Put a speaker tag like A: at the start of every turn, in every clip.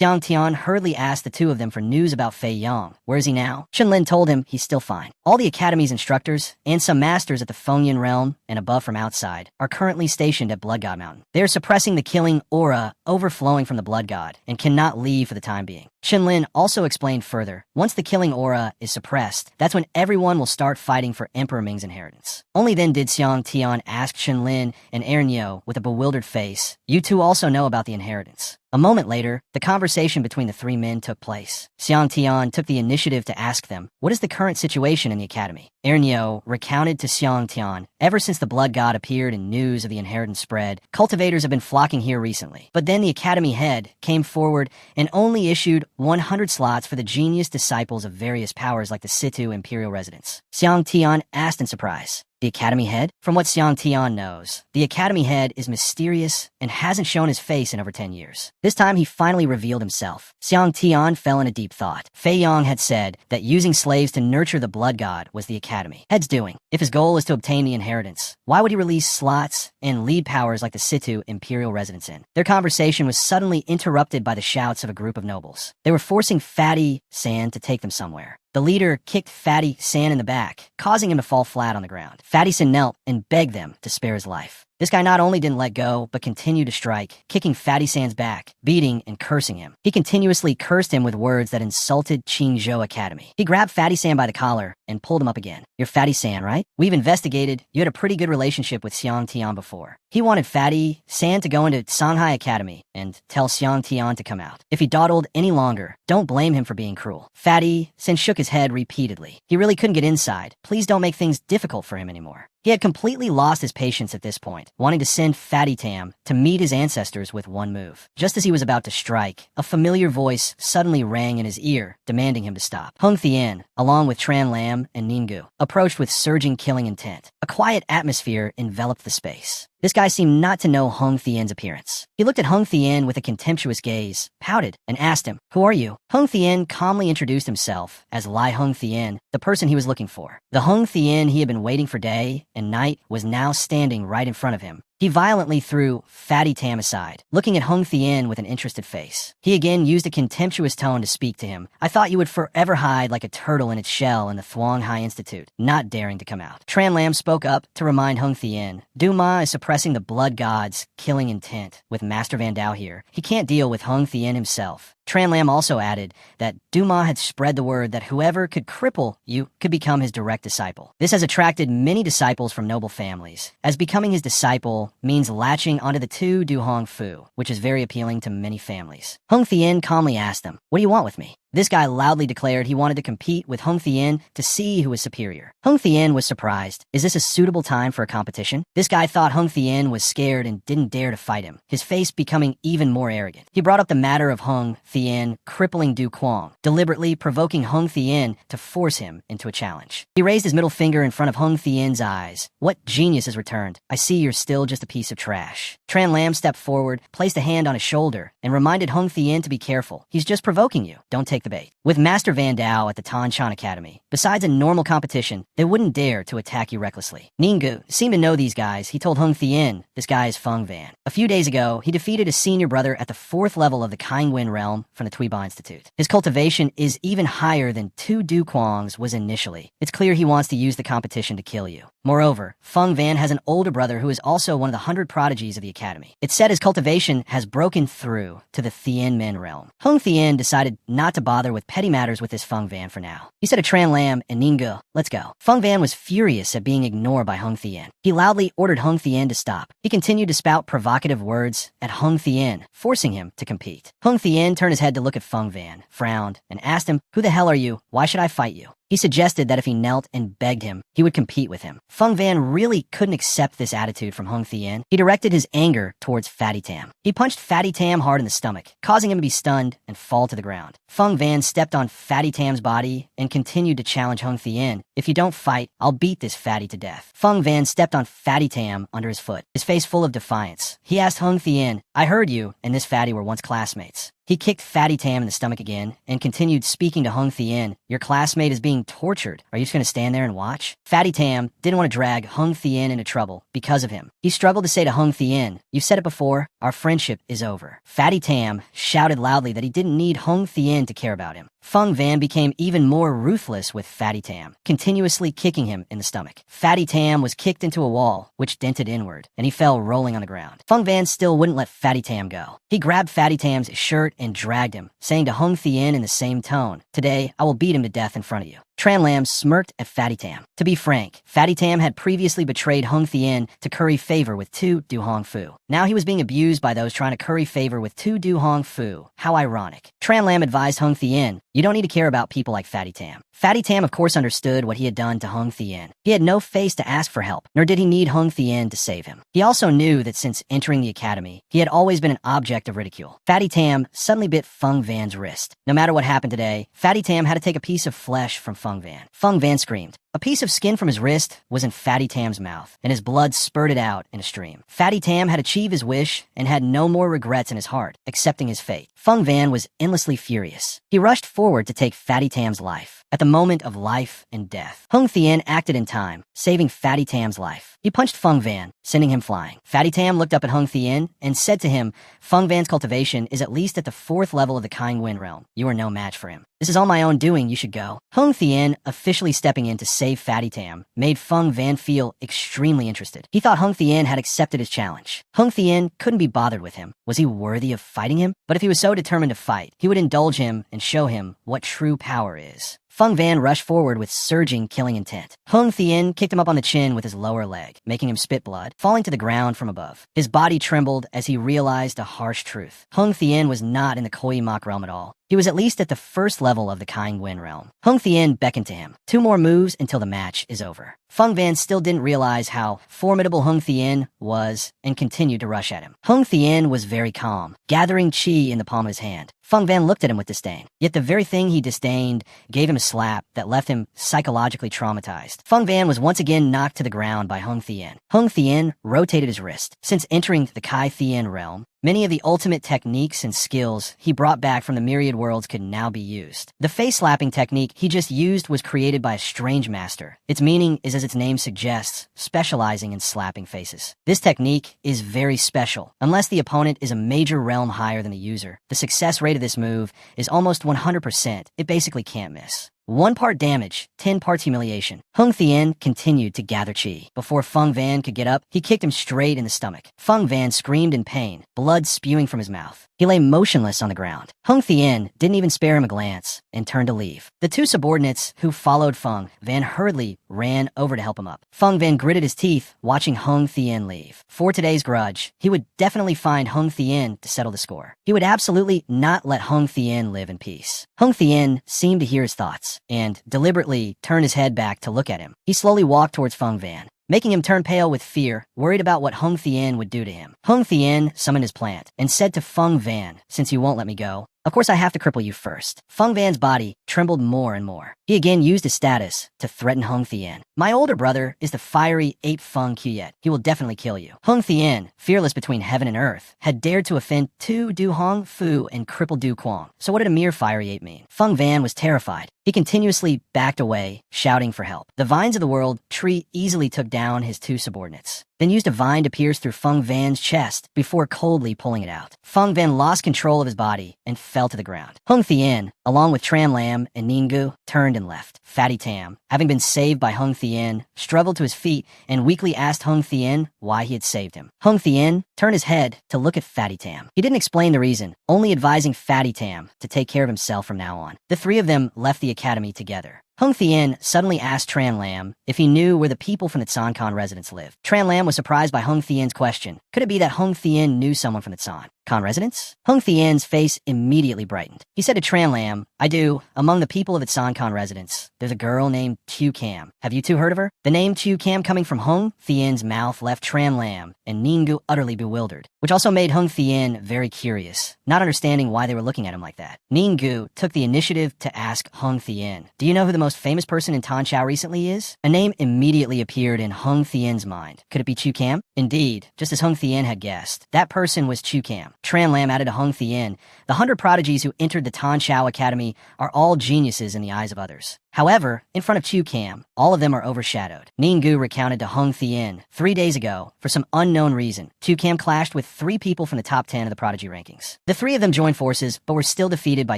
A: Xiang Tian hurriedly asked the two of them for news about Fei Yang. Where is he now? Shenlin told him he's still fine. All the academy's instructors and some masters at the Fengyan realm and above from outside are currently stationed at Blood God Mountain. They are suppressing the killing aura overflowing from the Blood God and cannot leave for the time being. Shenlin also explained further, once the killing aura is suppressed, that's when everyone will start fighting for Emperor Ming's inheritance. Only then did Xiang Tian ask Shenlin and Ernyo with a bewildered face, "You two also know about the inheritance." A moment later, the conversation between the three men took place. Xiang Tian took the initiative to ask them, what is the current situation in the academy? Ernyo recounted to Xiang Tian, ever since the Blood God appeared and news of the inheritance spread, cultivators have been flocking here recently. But then the academy head came forward and only issued 100 slots for the genius disciples of various powers like the Situ Imperial Residents. Xiang Tian asked in surprise, the academy head? From what Xiang Tian knows, the academy head is mysterious and hasn't shown his face in over 10 years. This time he finally revealed himself. Xiang Tian fell in a deep thought. Fei Yang had said that using slaves to nurture the blood god was the academy head's doing. If his goal is to obtain the inheritance, why would he release slots and lead powers like the Situ Imperial Residents in? Their conversation was suddenly interrupted by the shouts of a group of nobles. They were forcing Fatty San to take them somewhere. The leader kicked Fatty San in the back, causing him to fall flat on the ground. Fatty San knelt and begged them to spare his life. This guy not only didn't let go, but continued to strike, kicking Fatty San's back, beating and cursing him. He continuously cursed him with words that insulted Qingzhou Academy. He grabbed Fatty San by the collar and pulled him up again. You're Fatty San, right? We've investigated. You had a pretty good relationship with Xiang Tian before. He wanted Fatty San to go into Shanghai Academy and tell Xiang Tian to come out. If he dawdled any longer, don't blame him for being cruel. Fatty San shook his head repeatedly. He really couldn't get inside. Please don't make things difficult for him anymore. He had completely lost his patience at this point, wanting to send Fatty Tam to meet his ancestors with one move. Just as he was about to strike, a familiar voice suddenly rang in his ear, demanding him to stop. Hung Thien, along with Tran Lam and Ninggu, approached with surging killing intent. A quiet atmosphere enveloped the space. This guy seemed not to know Hung Thien's appearance. He looked at Hung Thien with a contemptuous gaze, pouted, and asked him, "Who are you?" Hung Thien calmly introduced himself as Lai Hung Thien, the person he was looking for. The Hung Thien he had been waiting for day and night was now standing right in front of him. He violently threw Fatty Tam aside, looking at Hung Thien with an interested face. He again used a contemptuous tone to speak to him. "I thought you would forever hide like a turtle in its shell in the Thuong Hai Institute, not daring to come out." Tran Lam spoke up to remind Hung Thien, Duma is suppressing the blood god's killing intent. With Master Van Dao here, he can't deal with Hung Thien himself. Tran Lam also added that Duma had spread the word that whoever could cripple you could become his direct disciple. This has attracted many disciples from noble families, as becoming his disciple means latching onto the Tu Du Hong Fu, which is very appealing to many families. Hung Thien calmly asked them, "What do you want with me?" This guy loudly declared he wanted to compete with Hung Thien to see who was superior. Hung Thien was surprised. Is this a suitable time for a competition? This guy thought Hung Thien was scared and didn't dare to fight him, his face becoming even more arrogant. He brought up the matter of Hung Thien crippling Du Quang, deliberately provoking Hung Thien to force him into a challenge. He raised his middle finger in front of Hung Thien's eyes. "What genius has returned? I see you're still just a piece of trash." Tran Lam stepped forward, placed a hand on his shoulder, and reminded Hung Thien to be careful. He's just provoking you. Don't take the bait. With Master Van Dao at the Tanshan Academy, besides a normal competition, they wouldn't dare to attack you recklessly. Ninggu seemed to know these guys. He told Hung Thien, this guy is Feng Van. A few days ago, he defeated his senior brother at the 4th level of the Kaingwen realm from the Tuiba Institute. His cultivation is even higher than Tu Du Quang's was initially. It's clear he wants to use the competition to kill you. Moreover, Feng Van has an older brother who is also one of the 100 prodigies of the academy. It's said his cultivation has broken through to the Thien Men realm. Hung Thien decided not to bother with petty matters with this Feng Van for now. He said to Tran Lam and Ninggu, "Let's go." Feng Van was furious at being ignored by Hung Thien. He loudly ordered Hung Thien to stop. He continued to spout provocative words at Hung Thien, forcing him to compete. Hung Thien turned his head to look at Feng Van, frowned, and asked him, "Who the hell are you? Why should I fight you?" He suggested that if he knelt and begged him, he would compete with him. Feng Van really couldn't accept this attitude from Hung Thien. He directed his anger towards Fatty Tam. He punched Fatty Tam hard in the stomach, causing him to be stunned and fall to the ground. Feng Van stepped on Fatty Tam's body and continued to challenge Hung Thien. "If you don't fight, I'll beat this fatty to death." Feng Van stepped on Fatty Tam under his foot, his face full of defiance. He asked Hung Thien, "I heard you and this fatty were once classmates. He kicked Fatty Tam in the stomach again and continued speaking to Hung Thien. Your classmate is being tortured. Are you just going to stand there and watch? Fatty Tam didn't want to drag Hung Thien into trouble because of him. He struggled to say to Hung Thien, "You've said it before, our friendship is over." Fatty Tam shouted loudly that he didn't need Hung Thien to care about him. Fung Van became even more ruthless with Fatty Tam, continuously kicking him in the stomach. Fatty Tam was kicked into a wall, which dented inward, and he fell rolling on the ground. Fung Van still wouldn't let Fatty Tam go. He grabbed Fatty Tam's shirt and dragged him, saying to Hung Thien in the same tone, "Today, I will beat him to death in front of you." Tran Lam smirked at Fatty Tam. To be frank, Fatty Tam had previously betrayed Hung Thien to curry favor with Tu Du Hong Fu. Now he was being abused by those trying to curry favor with Tu Du Hong Fu. How ironic. Tran Lam advised Hung Thien, "You don't need to care about people like Fatty Tam." Fatty Tam of course understood what he had done to Hung Thien. He had no face to ask for help, nor did he need Hung Thien to save him. He also knew that since entering the academy, he had always been an object of ridicule. Fatty Tam suddenly bit Fung Van's wrist. No matter what happened today, Fatty Tam had to take a piece of flesh from Fung Van. Fung Van screamed. A piece of skin from his wrist was in Fatty Tam's mouth, and his blood spurted out in a stream. Fatty Tam had achieved his wish and had no more regrets in his heart, accepting his fate. Fung Van was endlessly furious. He rushed forward to take Fatty Tam's life. At the moment of life and death, Hung Thien acted in time, saving Fatty Tam's life. He punched Fung Van, sending him flying. Fatty Tam looked up at Hung Thien and said to him, "Fung Van's cultivation is at least at the 4th level of the Kind Wind realm. You are no match for him. This is all my own doing, you should go." Hung Thien, officially stepping in to save Fatty Tam, made Fung Van feel extremely interested. He thought Hung Thien had accepted his challenge. Hung Thien couldn't be bothered with him. Was he worthy of fighting him? But if he was so determined to fight, he would indulge him and show him what true power is. Fung Van rushed forward with surging killing intent. Hung Thien kicked him up on the chin with his lower leg, making him spit blood, falling to the ground from above. His body trembled as he realized a harsh truth. Hung Thien was not in the Koi Mok realm at all. He was at least at the 1st level of the Kind Wind realm. Hung Thien beckoned to him. 2 more moves until the match is over. Fung Van still didn't realize how formidable Hung Thien was and continued to rush at him. Hung Thien was very calm, gathering chi in the palm of his hand. Fung Van looked at him with disdain. Yet the very thing he disdained gave him a slap that left him psychologically traumatized. Fung Van was once again knocked to the ground by Hung Thien. Hung Thien rotated his wrist. Since entering the Kai Thien realm, many of the ultimate techniques and skills he brought back from the myriad worlds could now be used. The face-slapping technique he just used was created by a strange master. Its meaning is as its name suggests, specializing in slapping faces. This technique is very special. Unless the opponent is a major realm higher than the user, the success rate of this move is almost 100%. It basically can't miss. 1 part damage, 10 parts humiliation. Hung Thien continued to gather chi. Before Fung Van could get up, he kicked him straight in the stomach. Fung Van screamed in pain, blood spewing from his mouth. He lay motionless on the ground. Hung Thien didn't even spare him a glance and turned to leave. The 2 subordinates who followed Fung Van hurriedly ran over to help him up. Fung Van gritted his teeth, watching Hung Thien leave. For today's grudge, he would definitely find Hung Thien to settle the score. He would absolutely not let Hung Thien live in peace. Hung Thien seemed to hear his thoughts and deliberately turned his head back to look at him. He slowly walked towards Fung Van, making him turn pale with fear, worried about what Hung Thien would do to him. Hung Thien summoned his plant and said to Fung Van, "Since you won't let me go, of course I have to cripple you first." Fung Van's body trembled more and more. He again used his status to threaten Hung Thien. "My older brother is the fiery ape Fung Quyet. He will definitely kill you." Hung Thien, fearless between heaven and earth, had dared to offend Tu Du Hong Fu and cripple Du Quang. So what did a mere fiery ape mean? Fung Van was terrified. He continuously backed away, shouting for help. The vines of the world tree easily took down his 2 subordinates, then used a vine to pierce through Fung Van's chest before coldly pulling it out. Fung Van lost control of his body and fell to the ground. Hung Thien, along with Tran Lam and Ninggu, turned and left. Fatty Tam, having been saved by Hung Thien, struggled to his feet and weakly asked Hung Thien why he had saved him. Hung Thien turned his head to look at Fatty Tam. He didn't explain the reason, only advising Fatty Tam to take care of himself from now on. The 3 of them left the academy together. Hung Thien suddenly asked Tran Lam if he knew where the people from the Tsan residence lived. Tran Lam was surprised by Hung Thien's question. Could it be that Hung Thien knew someone from the Tsan residence? Hung Thien's face immediately brightened. He said to Tran Lam, "I do. Among the people of the Tsan residence, there's a girl named Tu Cam. Have you 2 heard of her?" The name Tu Cam coming from Hung Thien's mouth left Tran Lam and Ninggu utterly bewildered, which also made Hung Thien very curious, not understanding why they were looking at him like that. Ninggu took the initiative to ask Hung Thien, "Do you know who the most famous person in Tanchao recently is? A name immediately appeared in Hung Thien's mind. Could it be Chu Cam? Indeed, just as Hung Thien had guessed, that person was Chu Cam. Tran Lam added to Hung Thien, the 100 prodigies who entered the Tanchao Academy are all geniuses in the eyes of others. However, in front of Chu Cam, all of them are overshadowed. Ninggu recounted to Hung Thien 3 days ago, for some unknown reason, Chu Cam clashed with 3 people from the top 10 of the prodigy rankings. The 3 of them joined forces, but were still defeated by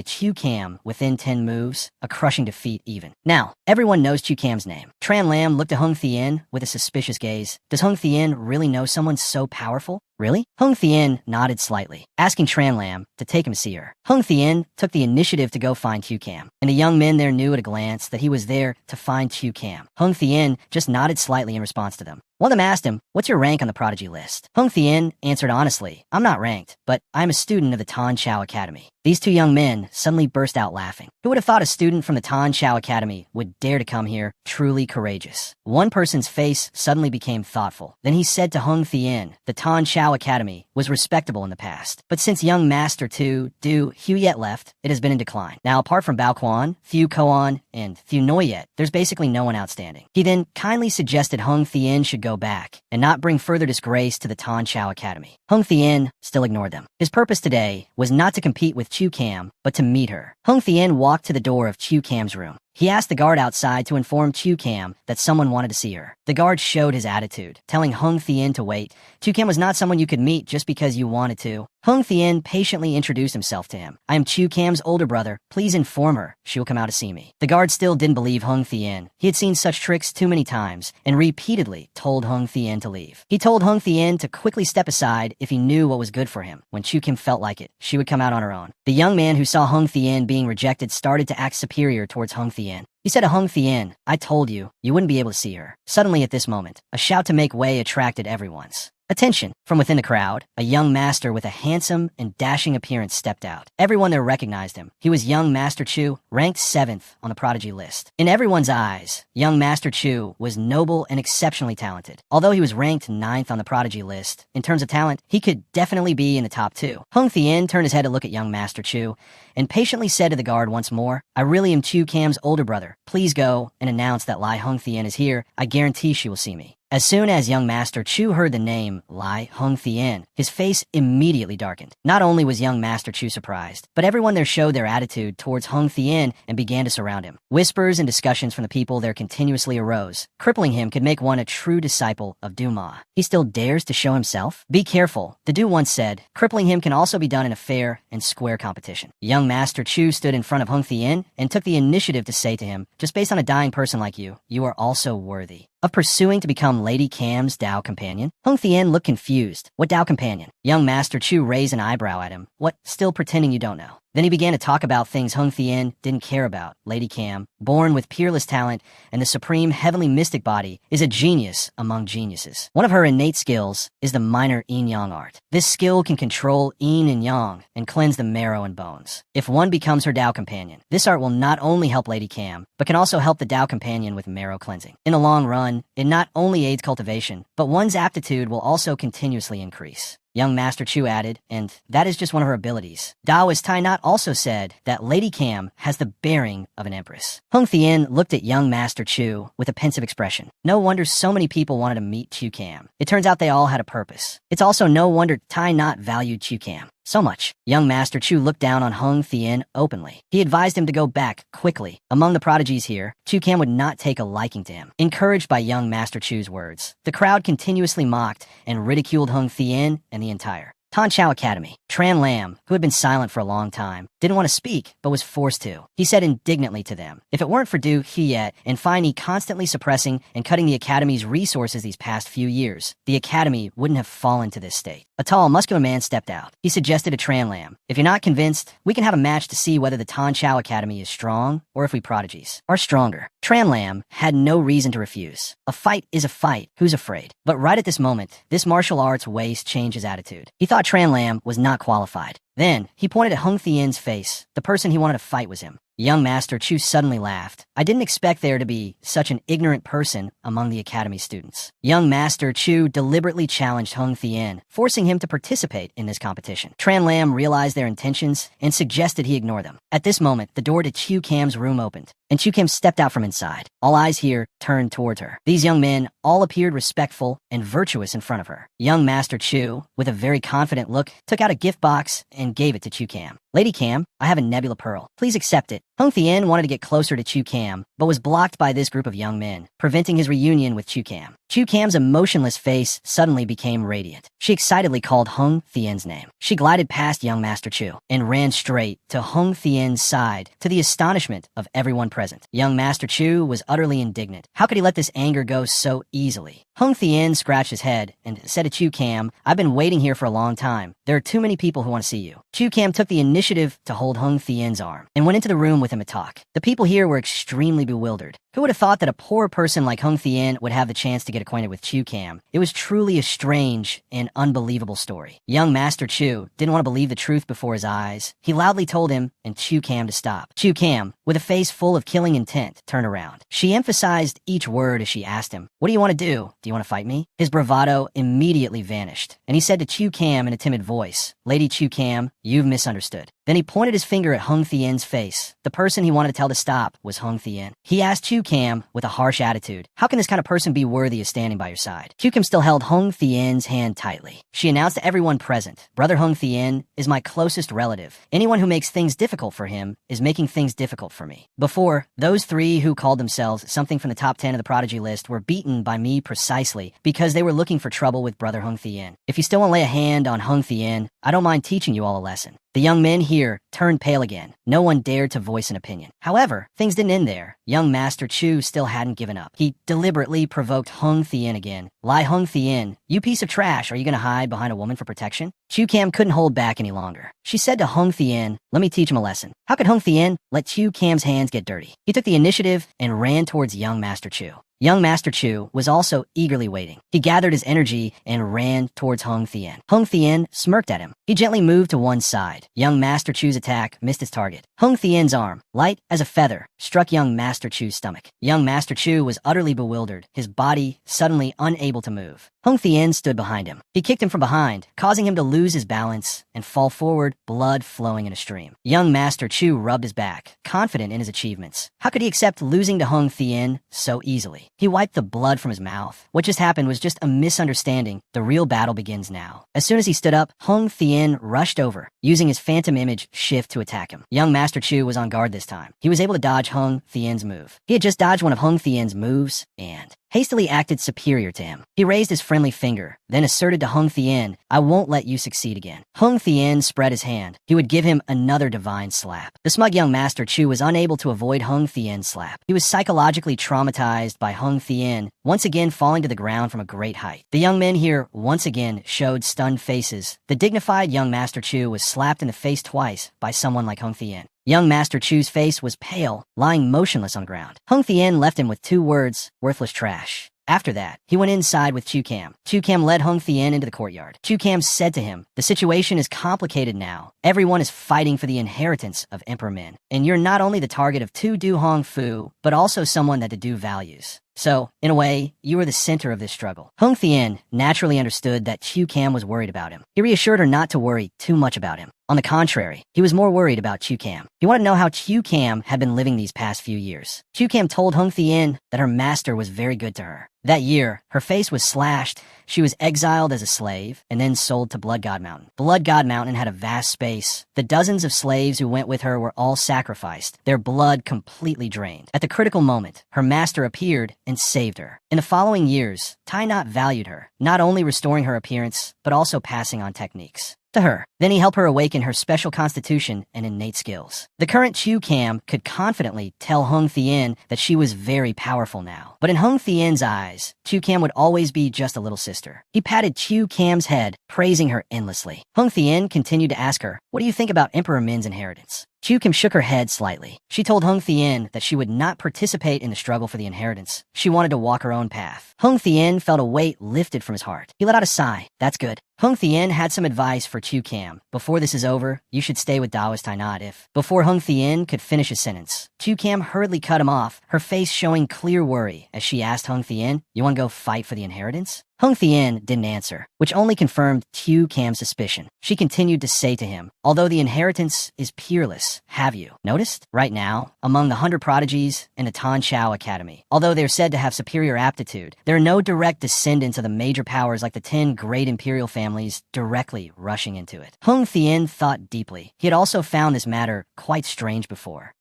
A: Chu Cam within 10 moves, a crushing defeat even. Now, everyone knows Chu Cam's name. Tran Lam looked at Hung Thien with a suspicious gaze. Does Hung Thien really know someone so powerful? Really? Hung Thien nodded slightly, asking Tran Lam to take him to see her. Hung Thien took the initiative to go find Chu Cam, and the young men there knew at a glance that he was there to find Chu Cam. Hung Thien just nodded slightly in response to them. One of them asked him, "What's your rank on the prodigy list?" Hung Thien answered honestly, "I'm not ranked, but I'm a student of the Tanchao Academy." These 2 young men suddenly burst out laughing. Who would have thought a student from the Tanchao Academy would dare to come here? Truly courageous. One person's face suddenly became thoughtful. Then he said to Hung Thien, the Tanchao Academy was respectable in the past, but since young Master 2, Du Huyet left, it has been in decline. Now, apart from Bao Quan, Thieu Koan, and Thieu Noyet, there's basically no one outstanding. He then kindly suggested Hung Thien should go back and not bring further disgrace to the Tanchao Academy. Hung Thien still ignored them. His purpose today was not to compete with Chu Cam, but to meet her. Hung Thien walked to the door of Chu Cam's room. He asked the guard outside to inform Chu Cam that someone wanted to see her. The guard showed his attitude, telling Hung Thien to wait. Chu Cam was not someone you could meet just because you wanted to. Hung Thien patiently introduced himself to him. "I am Chu Cam's older brother. Please inform her. She will come out to see me." The guard still didn't believe Hung Thien. He had seen such tricks too many times, and repeatedly told Hung Thien to leave. He told Hung Thien to quickly step aside if he knew what was good for him. When Chu Kim felt like it, she would come out on her own. The young man who saw Hung Thien being rejected started to act superior towards Hung Thien. He said to Hung Thien, "I told you, you wouldn't be able to see her." Suddenly at this moment, a shout to make way attracted everyone's attention. From within the crowd, a young master with a handsome and dashing appearance stepped out. Everyone there recognized him. He was young Master Chu, ranked 7th on the prodigy list. In everyone's eyes, young Master Chu was noble and exceptionally talented. Although he was ranked 9th on the prodigy list, in terms of talent, he could definitely be in the top 2. Hung Thien turned his head to look at young Master Chu and patiently said to the guard once more, "I really am Chu Cam's older brother. Please go and announce that Lai Hung Thien is here. I guarantee she will see me." As soon as young Master Chu heard the name Lai Hung Thien, his face immediately darkened. Not only was young Master Chu surprised, but everyone there showed their attitude towards Hung Thien and began to surround him. Whispers and discussions from the people there continuously arose. Crippling him could make one a true disciple of Duma. He still dares to show himself? Be careful. The Du once said, crippling him can also be done in a fair and square competition. Young Master Chu stood in front of Hung Thien and took the initiative to say to him, "Just based on a dying person like you, you are also worthy of pursuing to become Lady Cam's Dao companion." Hung Thien looked confused. What Dao companion? Young Master Chu raised an eyebrow at him. What, still pretending you don't know? Then he began to talk about things Hung Thien didn't care about. Lady Cam, born with peerless talent and the supreme heavenly mystic body, is a genius among geniuses. One of her innate skills is the minor yin-yang art. This skill can control yin and yang and cleanse the marrow and bones. If one becomes her Dao companion, this art will not only help Lady Cam, but can also help the Dao companion with marrow cleansing. In the long run, it not only aids cultivation, but one's aptitude will also continuously increase. Young Master Chu added, and that is just one of her abilities. Taoist Tai Not also said that Lady Cam has the bearing of an empress. Hung Thien looked at young Master Chu with a pensive expression. No wonder so many people wanted to meet Chu Cam. It turns out they all had a purpose. It's also no wonder Tai Not valued Chu Cam so much. Young Master Chu looked down on Hung Thien openly. He advised him to go back quickly. Among the prodigies here, Chu Cam would not take a liking to him. Encouraged by young Master Chu's words, the crowd continuously mocked and ridiculed Hung Thien and the entire Tanchao Academy. Tran Lam, who had been silent for a long time, didn't want to speak, but was forced to. He said indignantly to them, if it weren't for Du Huyet and Fini constantly suppressing and cutting the Academy's resources these past few years, the Academy wouldn't have fallen to this state. A tall, muscular man stepped out. He suggested to Tran Lam, if you're not convinced, we can have a match to see whether the Tanchao Academy is strong or if we prodigies are stronger. Tran Lam had no reason to refuse. A fight is a fight. Who's afraid? But right at this moment, this martial arts waste changed his attitude. He thought Tran Lam was not qualified. Then, he pointed at Hung Thien's face. The person he wanted to fight was him. Young Master Chu suddenly laughed. I didn't expect there to be such an ignorant person among the academy students. Young Master Chu deliberately challenged Hung Thien, forcing him to participate in this competition. Tran Lam realized their intentions and suggested he ignore them. At this moment, the door to Chu Cam's room opened, and Chu Cam stepped out from inside. All eyes here turned towards her. These young men all appeared respectful and virtuous in front of her. Young Master Chu, with a very confident look, took out a gift box and gave it to Chu Cam. Lady Cam, I have a nebula pearl. Please accept it. Hung Thien wanted to get closer to Chu Cam, but was blocked by this group of young men, preventing his reunion with Chu Cam. Chu Cam's emotionless face suddenly became radiant. She excitedly called Hung Thien's name. She glided past young Master Chu and ran straight to Hung Thien's side, to the astonishment of everyone present. Young Master Chu was utterly indignant. How could he let this anger go so easily? Hung Thien scratched his head and said to Chu Cam, I've been waiting here for a long time. There are too many people who want to see you. Chu Cam took the initiative to hold Hung Thien's arm and went into the room with him to talk. The people here were extremely bewildered. Who would have thought that a poor person like Hung Thien would have the chance to get acquainted with Chu Cam? It was truly a strange and unbelievable story. Young Master Chu didn't want to believe the truth before his eyes. He loudly told him and Chu Cam to stop. Chu Cam, with a face full of killing intent, turned around. She emphasized each word as she asked him, what do you want to do? Do you want to fight me? His bravado immediately vanished, and he said to Chu Cam in a timid voice, Lady Chu Cam, you've misunderstood. Then he pointed his finger at Hung Thien's face. The person he wanted to tell to stop was Hung Thien. He asked Chu Cam with a harsh attitude, how can this kind of person be worthy of standing by your side? Chu Cam still held Hung Thien's hand tightly. She announced to everyone present, Brother Hung Thien is my closest relative. Anyone who makes things difficult for him is making things difficult for me. Before, those three who called themselves something from the top 10 of the prodigy list were beaten by me precisely because they were looking for trouble with Brother Hung Thien. If you still want to lay a hand on Hung Thien, I don't mind teaching you all a lesson. The young men here turned pale again. No one dared to voice an opinion. However, things didn't end there. Young Master Chu still hadn't given up. He deliberately provoked Hung Thien again. Lie Hung Thien, you piece of trash, are you going to hide behind a woman for protection? Chu Cam couldn't hold back any longer. She said to Hung Thien, let me teach him a lesson. How could Hung Thien let Chu Cam's hands get dirty? He took the initiative and ran towards young Master Chu. Young Master Chu was also eagerly waiting. He gathered his energy and ran towards Hung Thien. Hung Thien smirked at him. He gently moved to one side. Young Master Chu's attack missed its target. Hung Thien's arm, light as a feather, struck young Master Chu's stomach. Young Master Chu was utterly bewildered, his body suddenly unable to move. Hung Thien stood behind him. He kicked him from behind, causing him to lose his balance and fall forward, blood flowing in a stream. Young Master Chu rubbed his back, confident in his achievements. How could he accept losing to Hung Thien so easily? He wiped the blood from his mouth. What just happened was just a misunderstanding. The real battle begins now. As soon as he stood up, Hung Thien rushed over, using his phantom image shift to attack him. Young Master Chu was on guard this time. He was able to dodge Hung Thien's move. He had just dodged one of Hung Thien's moves and hastily acted superior to him. He raised his friendly finger, then asserted to Hung Thien, I won't let you succeed again. Hung Thien spread his hand. He would give him another divine slap. The smug young Master Chu was unable to avoid Hung Thien's slap. He was psychologically traumatized by Hung Thien once again falling to the ground from a great height. The young men here once again showed stunned faces. The dignified young Master Chu was slapped in the face twice by someone like Hung Thien. Young Master Chu's face was pale, lying motionless on the ground. Hung Thien left him with 2 words, worthless trash. After that, he went inside with Chu Cam. Chu Cam led Hung Thien into the courtyard. Chu Cam said to him, the situation is complicated now. Everyone is fighting for the inheritance of Emperor Min. And you're not only the target of 2 Du Hong Fu, but also someone that the Du values. So, in a way, you were the center of this struggle. Hung Thien naturally understood that Chu Cam was worried about him. He reassured her not to worry too much about him. On the contrary, he was more worried about Chu Cam. He wanted to know how Chu Cam had been living these past few years. Chu Cam told Hung Thien that her master was very good to her. That year, her face was slashed, she was exiled as a slave, and then sold to Blood God Mountain. Blood God Mountain had a vast space. The dozens of slaves who went with her were all sacrificed, their blood completely drained. At the critical moment, her master appeared and saved her. In the following years, Tai Not valued her, not only restoring her appearance, but also passing on techniques to her. Then he helped her awaken her special constitution and innate skills. The current Chu Cam could confidently tell Hung Thien that she was very powerful now. But in Hung Thien's eyes, Chu Cam would always be just a little sister. He patted Chu Cam's head, praising her endlessly. Hung Thien continued to ask her, what do you think about Emperor Min's inheritance? Chu Cam shook her head slightly. She told Hung Thien that she would not participate in the struggle for the inheritance. She wanted to walk her own path. Hung Thien felt a weight lifted from his heart. He let out a sigh. That's good. Hung Thien had some advice for Chu Cam. Before this is over, you should stay with Daoist Tainat if. Before Hung Thien could finish his sentence, Chu Cam hurriedly cut him off, her face showing clear worry as she asked Hung Thien, "You want to go fight for the inheritance?" Hung Thien didn't answer, which only confirmed Chu Cam's suspicion. She continued to say to him, "Although the inheritance is peerless, have you noticed? Right now, among the 100 prodigies in the Tan Chao Academy, although they're said to have superior aptitude, there are no direct descendants of the major powers like the 10 great imperial families directly rushing into it." Hung Thien thought deeply. He had also found this matter quite strange before.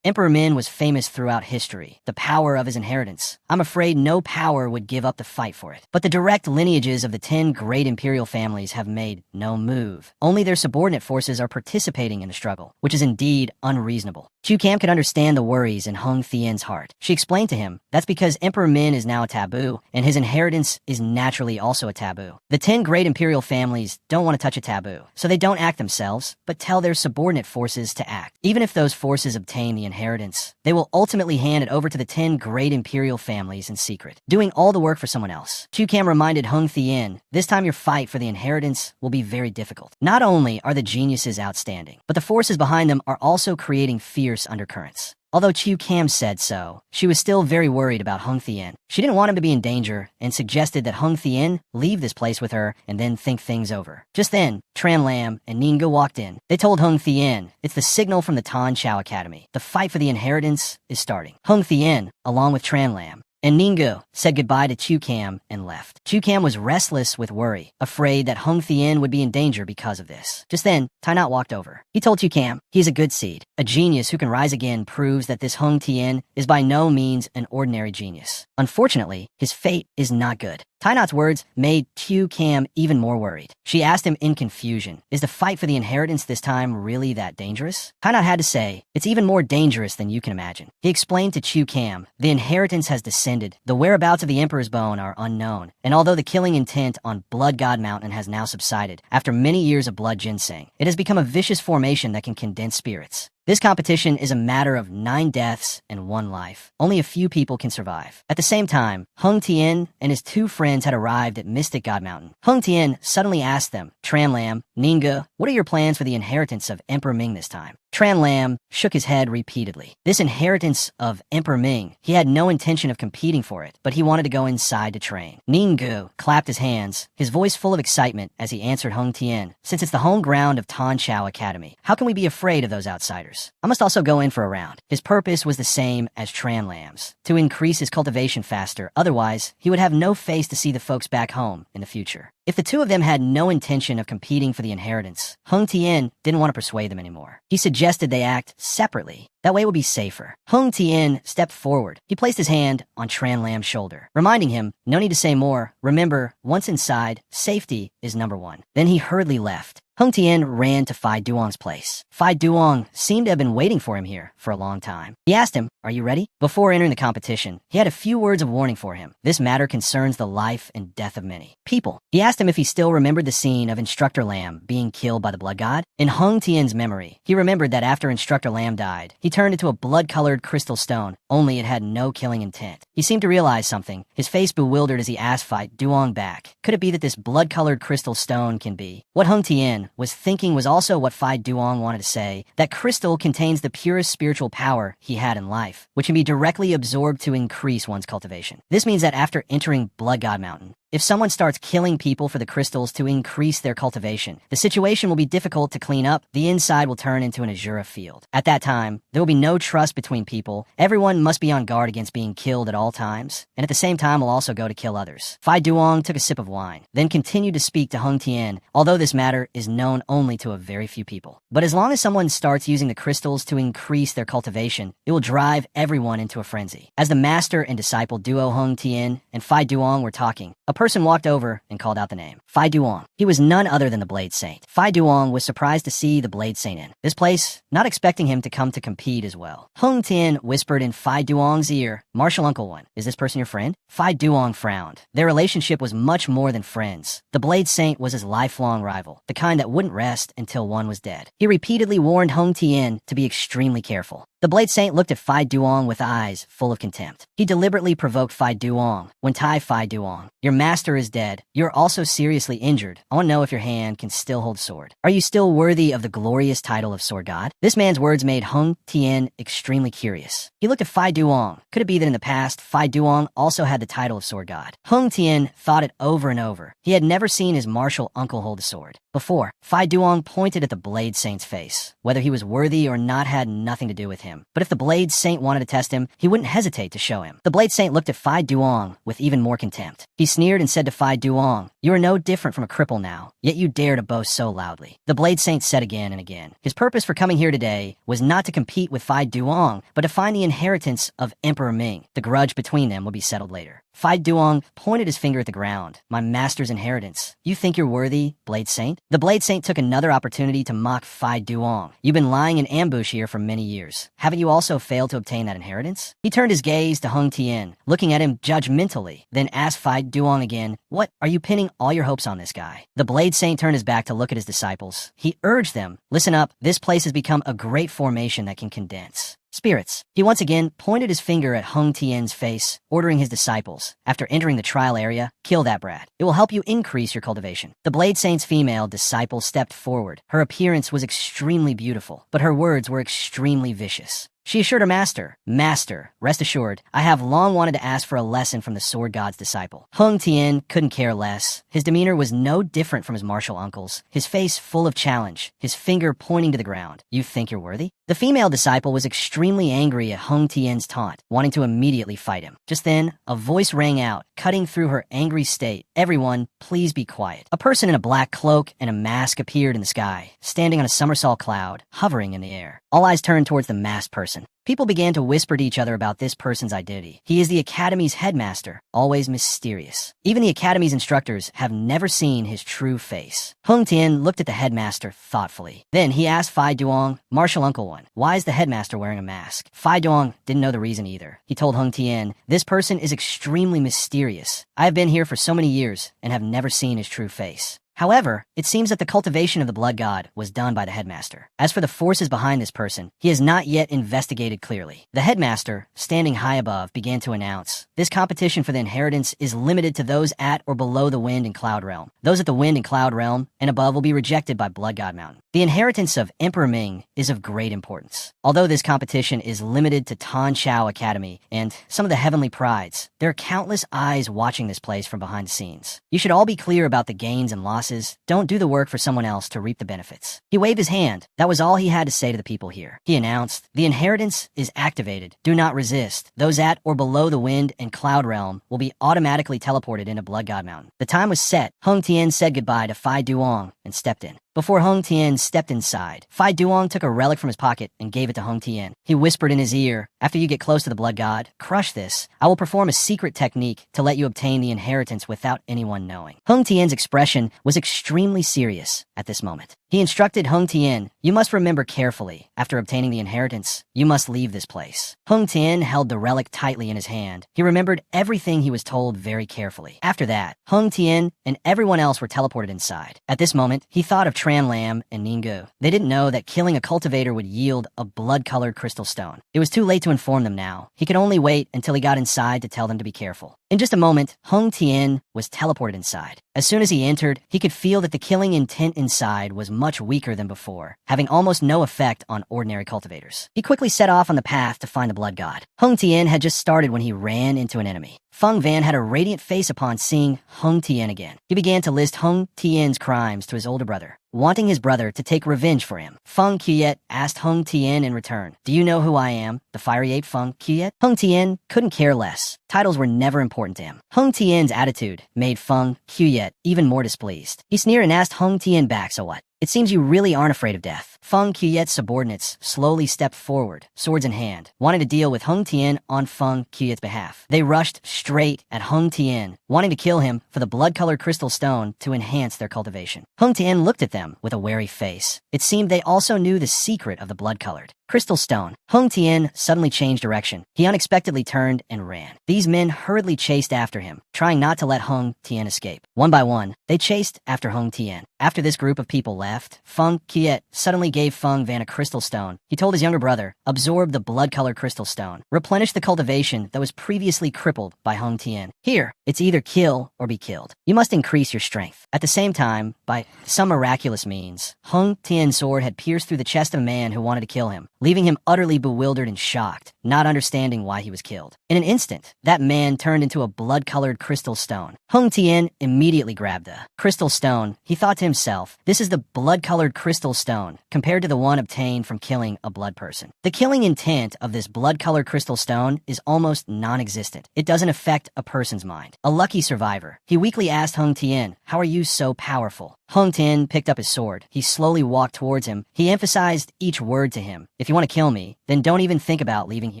A: Emperor Min was famous throughout history, the power of his inheritance. I'm afraid no power would give up the fight for it. But the direct lineages of the 10 great imperial families have made no move. Only their subordinate forces are participating in the struggle, which is indeed unreasonable. Chu Cam could understand the worries in Hung Thien's heart. She explained to him, that's because Emperor Min is now a taboo, and his inheritance is naturally also a taboo. The 10 great imperial families don't want to touch a taboo, so they don't act themselves, but tell their subordinate forces to act. Even if those forces obtain the inheritance, they will ultimately hand it over to the 10 great imperial families in secret, doing all the work for someone else. Chu Cam reminded Hung Thien, this time your fight for the inheritance will be very difficult. Not only are the geniuses outstanding, but the forces behind them are also creating fierce undercurrents. Although Chu Cam said so, she was still very worried about Hung Thien. She didn't want him to be in danger and suggested that Hung Thien leave this place with her and then think things over. Just then, Tran Lam and Ninga walked in. They told Hung Thien, it's the signal from the Tan Chao Academy. The fight for the inheritance is starting. Hung Thien, along with Tran Lam and Ninggu, said goodbye to Chu Cam and left. Chu Cam was restless with worry, afraid that Hung Thien would be in danger because of this. Just then, Tainat walked over. He told Chu Cam, he's a good seed. A genius who can rise again proves that this Hung Thien is by no means an ordinary genius. Unfortunately, his fate is not good. Tainat's words made Chu Cam even more worried. She asked him in confusion, is the fight for the inheritance this time really that dangerous? Tainat had to say, it's even more dangerous than you can imagine. He explained to Chu Cam, the inheritance has descended, the whereabouts of the Emperor's bone are unknown, and although the killing intent on Blood God Mountain has now subsided, after many years of blood ginseng, it has become a vicious formation that can condense spirits. This competition is a matter of 9 deaths and 1 life. Only a few people can survive. At the same time, Hung Thien and his 2 friends had arrived at Mystic God Mountain. Hung Thien suddenly asked them, Tran Lam, Ninga, what are your plans for the inheritance of Emperor Ming this time? Tran Lam shook his head repeatedly. This inheritance of Emperor Ming, he had no intention of competing for it, but he wanted to go inside to train. Ninggu clapped his hands, his voice full of excitement as he answered Hung Thien, since it's the home ground of Tan Chao Academy, how can we be afraid of those outsiders? I must also go in for a round. His purpose was the same as Tran Lam's, to increase his cultivation faster, otherwise he would have no face to see the folks back home in the future. If the 2 of them had no intention of competing for the inheritance, Hung Thien didn't want to persuade them anymore. He suggested they act separately. That way it would be safer. Hung Thien stepped forward. He placed his hand on Tran Lam's shoulder, reminding him, no need to say more. Remember, once inside, safety is number 1. Then he hurriedly left. Hung Thien ran to Phai Duong's place. Phai Duong seemed to have been waiting for him here for a long time. He asked him, are you ready? Before entering the competition, he had a few words of warning for him. This matter concerns the life and death of many people. He asked him if he still remembered the scene of Instructor Lam being killed by the Blood God. In Hung Tien's memory, he remembered that after Instructor Lam died, he turned into a blood-colored crystal stone, only it had no killing intent. He seemed to realize something, his face bewildered as he asked Phai Duong back. Could it be that this blood-colored crystal stone can be? What Hung Tien was thinking was also what Phai Duong wanted to say, that crystal contains the purest spiritual power he had in life, which can be directly absorbed to increase one's cultivation. This means that after entering Blood God Mountain, if someone starts killing people for the crystals to increase their cultivation, the situation will be difficult to clean up. The inside will turn into an Azura field. At that time, there will be no trust between people. Everyone must be on guard against being killed at all times, and at the same time will also go to kill others. Phai Duong took a sip of wine, then continued to speak to Hung Tien, although this matter is known only to a very few people. But as long as someone starts using the crystals to increase their cultivation, it will drive everyone into a frenzy. As the master and disciple duo Hung Tien and Phai Duong were talking, a person walked over and called out the name. Phai Duong. He was none other than the Blade Saint. Phai Duong was surprised to see the Blade Saint in this place, not expecting him to come to compete as well. Hung Tien whispered in Phai Duong's ear, Martial Uncle One, is this person your friend? Phai Duong frowned. Their relationship was much more than friends. The Blade Saint was his lifelong rival, the kind that wouldn't rest until one was dead. He repeatedly warned Hung Tien to be extremely careful. The Blade Saint looked at Phai Duong with eyes full of contempt. He deliberately provoked Phai Duong. When Tai Phai Duong, your master is dead. You're also seriously injured. I want to know if your hand can still hold sword. Are you still worthy of the glorious title of Sword God? This man's words made Hung Tien extremely curious. He looked at Phai Duong. Could it be that in the past, Phai Duong also had the title of Sword God? Hung Tien thought it over and over. He had never seen his martial uncle hold a sword. Before, Phai Duong pointed at the Blade Saint's face. Whether he was worthy or not had nothing to do with him. But if the Blade Saint wanted to test him, he wouldn't hesitate to show him. The Blade Saint looked at Phai Duong with even more contempt. He sneered and said to Phai Duong, "You are no different from a cripple now, yet you dare to boast so loudly." The Blade Saint said again and again. His purpose for coming here today was not to compete with Phai Duong, but to find the inheritance of Emperor Ming. The grudge between them would be settled later. Phai Duong pointed his finger at the ground. "My master's inheritance. You think you're worthy, Blade Saint?" The Blade Saint took another opportunity to mock Phai Duong. "You've been lying in ambush here for many years. Haven't you also failed to obtain that inheritance?" He turned his gaze to Hung Tien, looking at him judgmentally, then asked Phai Duong again, "What, are you pinning all your hopes on this guy?" The Blade Saint turned his back to look at his disciples. He urged them, "Listen up, this place has become a great formation that can condense spirits." He once again pointed his finger at Hung Tien's face, ordering his disciples, after entering the trial area, "Kill that brat. It will help you increase your cultivation." The Blade Saint's female disciple stepped forward. Her appearance was extremely beautiful, but her words were extremely vicious. She assured her master, "Master, rest assured, I have long wanted to ask for a lesson from the Sword God's disciple." Hung Tien couldn't care less. His demeanor was no different from his martial uncle's, his face full of challenge, his finger pointing to the ground. "You think you're worthy?" The female disciple was extremely angry at Hung Tien's taunt, wanting to immediately fight him. Just then, a voice rang out, cutting through her angry state. "Everyone, please be quiet." A person in a black cloak and a mask appeared in the sky, standing on a somersault cloud, hovering in the air. All eyes turned towards the masked person. People began to whisper to each other about this person's identity. He is the Academy's headmaster, always mysterious. Even the Academy's instructors have never seen his true face. Hung Tien looked at the headmaster thoughtfully. Then he asked Phai Duong, "Martial Uncle One, why is the headmaster wearing a mask?" Phai Duong didn't know the reason either. He told Hung Tien, "This person is extremely mysterious. I have been here for so many years and have never seen his true face." However, it seems that the cultivation of the blood god was done by the headmaster. As for the forces behind this person, he has not yet investigated clearly. The headmaster, standing high above, began to announce, "This competition for the inheritance is limited to those at or below the Wind and Cloud Realm. Those at the Wind and Cloud Realm and above will be rejected by Blood God Mountain. The inheritance of Emperor Ming is of great importance. Although this competition is limited to Tan Chao Academy and some of the heavenly prides, there are countless eyes watching this place from behind the scenes. You should all be clear about the gains and losses. Don't do the work for someone else to reap the benefits." He waved his hand. That was all he had to say to the people here. He announced, "The inheritance is activated. Do not resist. Those at or below the Wind and Cloud Realm will be automatically teleported into Blood God Mountain." The time was set. Hung Tien said goodbye to Phai Duong and stepped in. Before Hung Tien stepped inside, Phai Duong took a relic from his pocket and gave it to Hung Tien. He whispered in his ear, "After you get close to the blood god, crush this. I will perform a secret technique to let you obtain the inheritance without anyone knowing." Hung Tien's expression was extremely serious at this moment. He instructed Hung Tien, "You must remember carefully. After obtaining the inheritance, you must leave this place." Hung Tien held the relic tightly in his hand. He remembered everything he was told very carefully. After that, Hung Tien and everyone else were teleported inside. At this moment, he thought of Tran Lam and Ninggu. They didn't know that killing a cultivator would yield a blood-colored crystal stone. It was too late to inform them now. He could only wait until he got inside to tell them to be careful. In just a moment, Hung Tien was teleported inside. As soon as he entered, he could feel that the killing intent inside was much weaker than before, having almost no effect on ordinary cultivators. He quickly set off on the path to find the blood god. Hung Tien had just started when he ran into an enemy. Feng Van had a radiant face upon seeing Hung Tien again. He began to list Hung Tien's crimes to his older brother, wanting his brother to take revenge for him. Feng Qiet asked Hung Tien in return, "Do you know who I am, the fiery ape Feng Qiet?" Hung Tien couldn't care less. Titles were never important to him. Hung Tien's attitude made Feng Qiet even more displeased. He sneered and asked Hung Tien back, "So what? It seems you really aren't afraid of death." Feng Qiet's subordinates slowly stepped forward, swords in hand, wanting to deal with Hung Tien on Feng Qiet's behalf. They rushed straight at Hung Tien, wanting to kill him for the blood-colored crystal stone to enhance their cultivation. Hung Tien looked at them with a wary face. It seemed they also knew the secret of the blood-colored crystal stone. Hung Tien suddenly changed direction. He unexpectedly turned and ran. These men hurriedly chased after him, trying not to let Hung Tien escape. One by one, they chased after Hung Tien. After this group of people left, Feng Qiet suddenly gave Feng Van a crystal stone. He told his younger brother, absorb the blood-colored crystal stone. Replenish the cultivation that was previously crippled by Hung Tien. Here, it's either kill or be killed. You must increase your strength. At the same time, by some miraculous means, Hung Tien's sword had pierced through the chest of a man who wanted to kill him, leaving him utterly bewildered and shocked, not understanding why he was killed. In an instant, that man turned into a blood-colored crystal stone. Hung Tien immediately grabbed the crystal stone. He thought to himself, this is the blood-colored crystal stone, compared to the one obtained from killing a blood person. The killing intent of this blood-colored crystal stone is almost non-existent. It doesn't affect a person's mind. A lucky survivor. He weakly asked Hung Tien, how are you so powerful? Hung Tien picked up his sword. He slowly walked towards him. He emphasized each word to him. If you want to kill me, then don't even think about leaving here.